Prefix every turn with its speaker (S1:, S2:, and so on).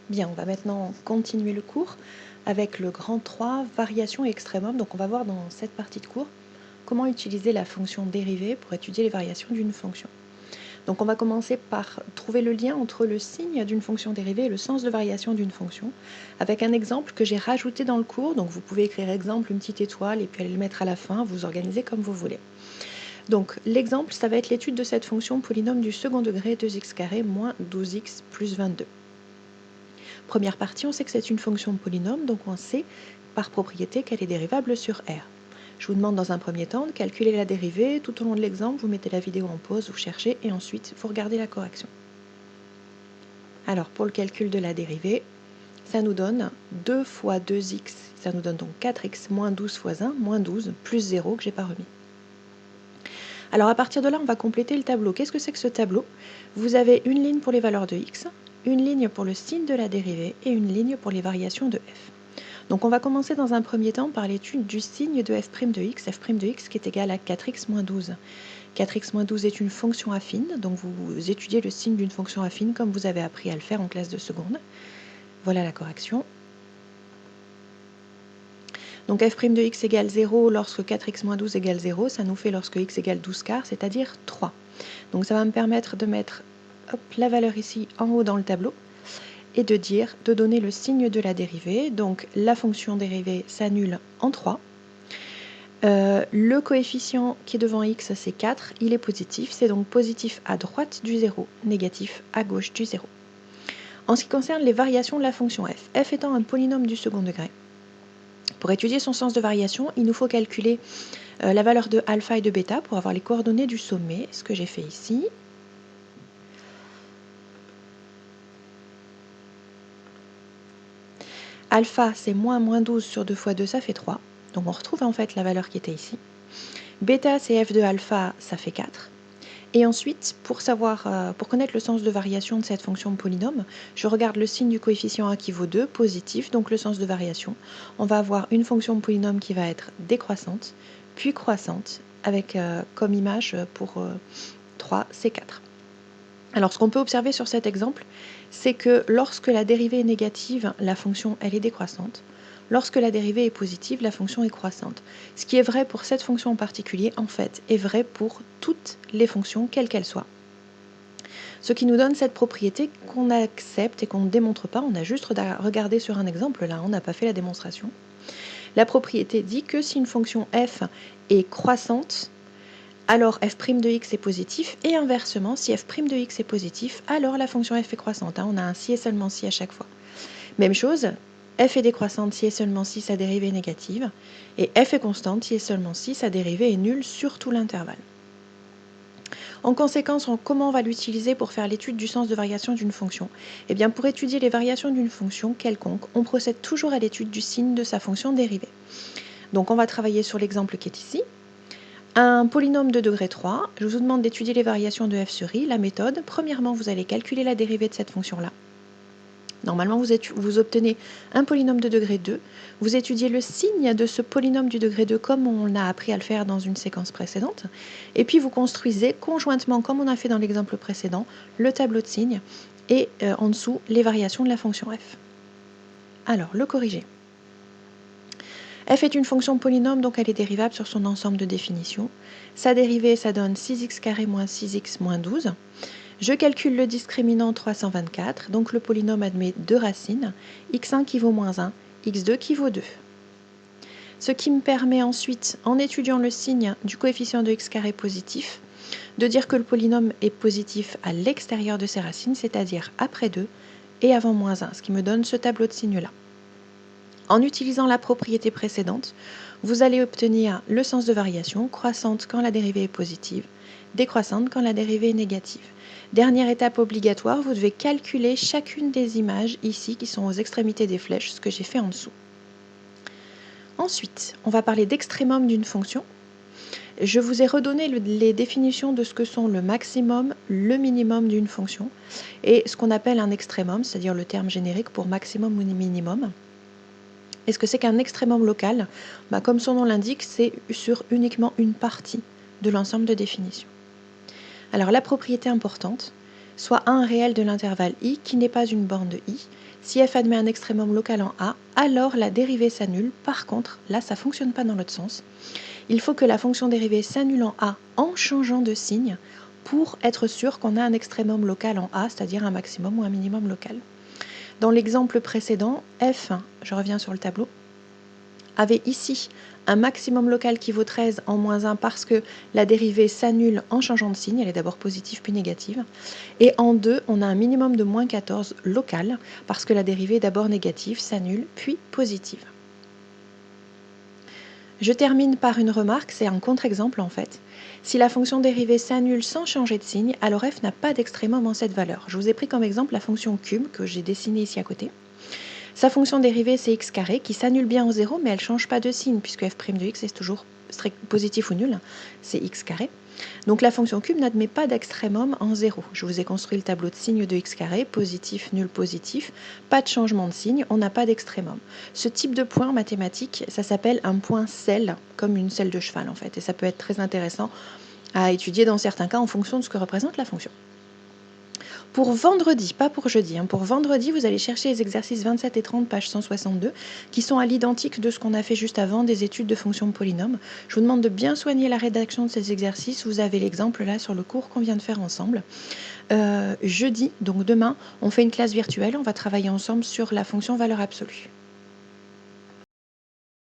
S1: Bien, on va maintenant continuer le cours avec le grand 3, variation et extrémum. Donc on va voir dans cette partie de cours comment utiliser la fonction dérivée pour étudier les variations d'une fonction. Donc on va commencer par trouver le lien entre le signe d'une fonction dérivée et le sens de variation d'une fonction, avec un exemple que j'ai rajouté dans le cours. Donc vous pouvez écrire exemple, une petite étoile, et puis aller le mettre à la fin, vous organisez comme vous voulez. Donc l'exemple, ça va être l'étude de cette fonction polynôme du second degré 2x carré moins 12x plus 22. Première partie, on sait que c'est une fonction polynôme, donc on sait par propriété qu'elle est dérivable sur R. Je vous demande dans un premier temps de calculer la dérivée. Tout au long de l'exemple, vous mettez la vidéo en pause, vous cherchez et ensuite vous regardez la correction. Alors pour le calcul de la dérivée, ça nous donne 2 fois 2x, ça nous donne donc 4x moins 12 fois 1, moins 12, plus 0 que je n'ai pas remis. Alors à partir de là, on va compléter le tableau. Qu'est-ce que c'est que ce tableau? Vous avez une ligne pour les valeurs de x, une ligne pour le signe de la dérivée et une ligne pour les variations de f. Donc on va commencer dans un premier temps par l'étude du signe de f' de x qui est égal à 4x moins 12. 4x moins 12 est une fonction affine, donc vous étudiez le signe d'une fonction affine comme vous avez appris à le faire en classe de seconde. Voilà la correction. Donc f' de x égale 0 lorsque 4x moins 12 égale 0, ça nous fait lorsque x égale 12 quarts, c'est-à-dire 3. Donc ça va me permettre de mettre la valeur ici en haut dans le tableau et de donner le signe de la dérivée. Donc la fonction dérivée s'annule en 3. Le coefficient qui est devant x, c'est 4, il est positif, c'est donc positif à droite du 0, négatif à gauche du 0. En ce qui concerne les variations de la fonction f étant un polynôme du second degré, pour étudier son sens de variation, il nous faut calculer la valeur de alpha et de bêta pour avoir les coordonnées du sommet, ce que j'ai fait ici. Alpha, c'est moins 12 sur 2 fois 2, ça fait 3. Donc on retrouve en fait la valeur qui était ici. Bêta, c'est f de alpha, ça fait 4. Et ensuite, pour connaître le sens de variation de cette fonction polynôme, je regarde le signe du coefficient a qui vaut 2, positif, donc le sens de variation. On va avoir une fonction polynôme qui va être décroissante, puis croissante, avec comme image pour 3, c'est 4. Alors ce qu'on peut observer sur cet exemple, c'est que lorsque la dérivée est négative, la fonction elle est décroissante. Lorsque la dérivée est positive, la fonction est croissante. Ce qui est vrai pour cette fonction en particulier, en fait, est vrai pour toutes les fonctions, quelles qu'elles soient. Ce qui nous donne cette propriété qu'on accepte et qu'on ne démontre pas. On a juste regardé sur un exemple, là, on n'a pas fait la démonstration. La propriété dit que si une fonction f est croissante, alors f' de x est positif, et inversement, si f' de x est positif, alors la fonction f est croissante. On a un si et seulement si à chaque fois. Même chose, f est décroissante si et seulement si sa dérivée est négative, et f est constante si et seulement si sa dérivée est nulle sur tout l'intervalle. En conséquence, comment on va l'utiliser pour faire l'étude du sens de variation d'une fonction? Eh bien, pour étudier les variations d'une fonction quelconque, on procède toujours à l'étude du signe de sa fonction dérivée. Donc on va travailler sur l'exemple qui est ici. Un polynôme de degré 3, je vous demande d'étudier les variations de f sur i. La méthode, premièrement, vous allez calculer la dérivée de cette fonction-là. Normalement, vous obtenez un polynôme de degré 2. Vous étudiez le signe de ce polynôme du degré 2 comme on a appris à le faire dans une séquence précédente. Et puis, vous construisez conjointement, comme on a fait dans l'exemple précédent, le tableau de signes et en dessous, les variations de la fonction f. Alors, le corriger. F est une fonction polynôme, donc elle est dérivable sur son ensemble de définitions. Sa dérivée, ça donne 6x carré moins 6x moins 12. Je calcule le discriminant 324, donc le polynôme admet deux racines, x1 qui vaut moins 1, x2 qui vaut 2. Ce qui me permet ensuite, en étudiant le signe du coefficient de x carré positif, de dire que le polynôme est positif à l'extérieur de ses racines, c'est-à-dire après 2 et avant moins 1, ce qui me donne ce tableau de signes-là. En utilisant la propriété précédente, vous allez obtenir le sens de variation, croissante quand la dérivée est positive, décroissante quand la dérivée est négative. Dernière étape obligatoire, vous devez calculer chacune des images ici qui sont aux extrémités des flèches, ce que j'ai fait en dessous. Ensuite, on va parler d'extrémum d'une fonction. Je vous ai redonné les définitions de ce que sont le maximum, le minimum d'une fonction et ce qu'on appelle un extrémum, c'est-à-dire le terme générique pour maximum ou minimum. Et ce que c'est qu'un extrémum local? Comme son nom l'indique, c'est sur uniquement une partie de l'ensemble de définitions. Alors la propriété importante, soit A un réel de l'intervalle I qui n'est pas une borne de I. Si f admet un extrémum local en A, alors la dérivée s'annule. Par contre, là, ça ne fonctionne pas dans l'autre sens. Il faut que la fonction dérivée s'annule en A en changeant de signe pour être sûr qu'on a un extrémum local en A, c'est-à-dire un maximum ou un minimum local. Dans l'exemple précédent, f, je reviens sur le tableau, avait ici un maximum local qui vaut 13 en moins 1 parce que la dérivée s'annule en changeant de signe, elle est d'abord positive puis négative. Et en 2, on a un minimum de moins 14 local parce que la dérivée est d'abord négative, s'annule, puis positive. Je termine par une remarque, c'est un contre-exemple en fait. Si la fonction dérivée s'annule sans changer de signe, alors f n'a pas d'extrémum en cette valeur. Je vous ai pris comme exemple la fonction cube que j'ai dessinée ici à côté. Sa fonction dérivée, c'est x carré, qui s'annule bien en 0, mais elle ne change pas de signe, puisque f' de x est toujours positif ou nul, c'est x carré. Donc la fonction cube n'admet pas d'extrémum en 0. Je vous ai construit le tableau de signes de x carré, positif, nul, positif, pas de changement de signe, on n'a pas d'extrémum. Ce type de point mathématique, ça s'appelle un point selle, comme une selle de cheval en fait, et ça peut être très intéressant à étudier dans certains cas en fonction de ce que représente la fonction. Pour vendredi, pas pour jeudi, pour vendredi, vous allez chercher les exercices 27 et 30, page 162, qui sont à l'identique de ce qu'on a fait juste avant, des études de fonctions de polynômes. Je vous demande de bien soigner la rédaction de ces exercices. Vous avez l'exemple là sur le cours qu'on vient de faire ensemble. Jeudi, donc demain, on fait une classe virtuelle. On va travailler ensemble sur la fonction valeur absolue.